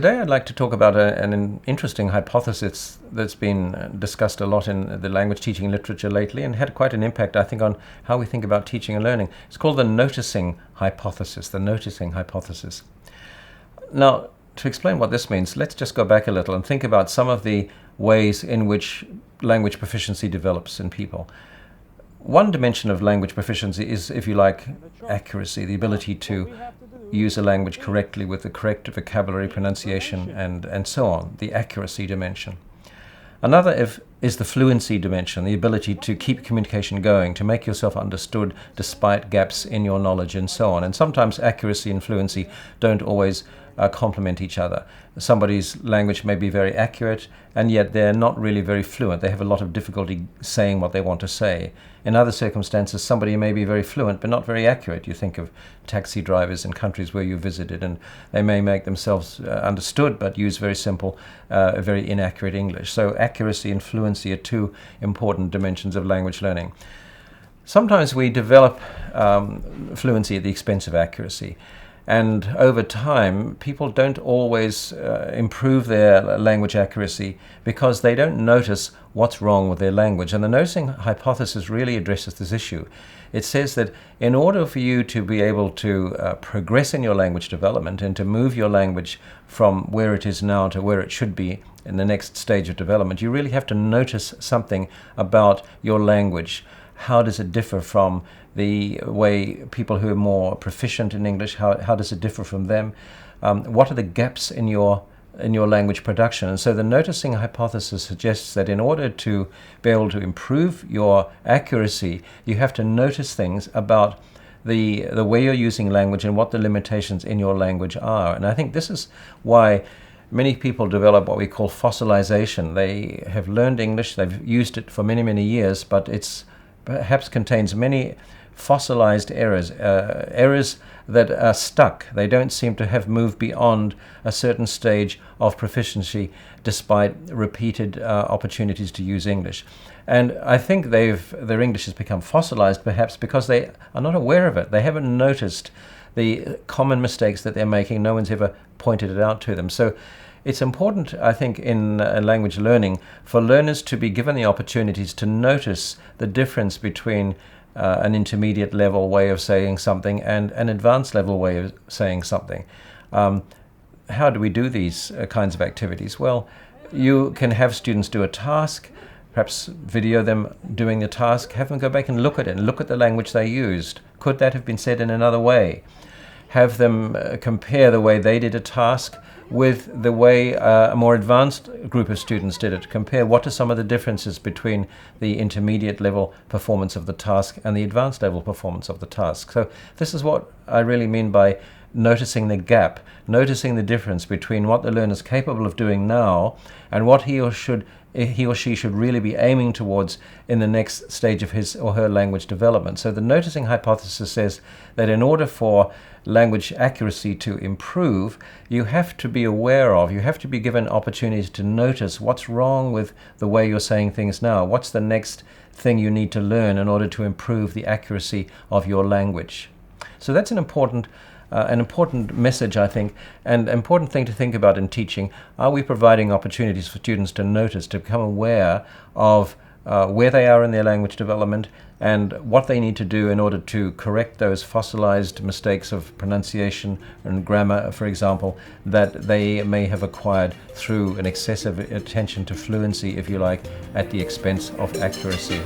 Today I'd like to talk about an interesting hypothesis that's been discussed a lot in the language teaching literature lately and had quite an impact, I think, on how we think about teaching and learning. It's called the noticing hypothesis, the noticing hypothesis. Now, to explain what this means, let's just go back a little and think about some of the ways in which language proficiency develops in people. One dimension of language proficiency is, if you like, accuracy, the ability to use a language correctly with the correct vocabulary, pronunciation, and so on, the accuracy dimension. Another is the fluency dimension, the ability to keep communication going, to make yourself understood despite gaps in your knowledge and so on. And sometimes accuracy and fluency don't always complement each other. Somebody's language may be very accurate, and yet they're not really very fluent. They have a lot of difficulty saying what they want to say. In other circumstances, somebody may be very fluent but not very accurate. You think of taxi drivers in countries where you visited, and they may make themselves understood but use very simple, very inaccurate English. So accuracy and fluency are two important dimensions of language learning. Sometimes we develop fluency at the expense of accuracy. And over time, people don't always improve their language accuracy because they don't notice what's wrong with their language. And the noticing hypothesis really addresses this issue. It says that in order for you to be able to progress in your language development and to move your language from where it is now to where it should be in the next stage of development, you really have to notice something about your language. How does it differ from the way people who are more proficient in English, how does it differ from them? What are the gaps in your language production? And so the noticing hypothesis suggests that in order to be able to improve your accuracy, you have to notice things about the way you're using language and what the limitations in your language are. And I think this is why many people develop what we call fossilization. They have learned English, they've used it for many, many years, but it's perhaps contains many fossilized errors, errors that are stuck. They don't seem to have moved beyond a certain stage of proficiency despite repeated opportunities to use English. And I think their English has become fossilized perhaps because they are not aware of it. They haven't noticed the common mistakes that they're making. No one's ever pointed it out to them. So it's important, I think, in language learning for learners to be given the opportunities to notice the difference between an intermediate level way of saying something and an advanced level way of saying something. How do we do these kinds of activities? Well, you can have students do a task, perhaps video them doing the task, have them go back and look at it and look at the language they used. Could that have been said in another way? Have them compare the way they did a task with the way a more advanced group of students did it. Compare what are some of the differences between the intermediate level performance of the task and the advanced level performance of the task. So this is what I really mean by noticing the gap, noticing the difference between what the learner is capable of doing now and what he or she should really be aiming towards in the next stage of his or her language development. So the noticing hypothesis says that in order for language accuracy to improve, you have to be aware of, you have to be given opportunities to notice what's wrong with the way you're saying things now. What's the next thing you need to learn in order to improve the accuracy of your language? So that's an important message, I think, and an important thing to think about in teaching. Are we providing opportunities for students to notice, to become aware of where they are in their language development and what they need to do in order to correct those fossilized mistakes of pronunciation and grammar, for example, that they may have acquired through an excessive attention to fluency, if you like, at the expense of accuracy.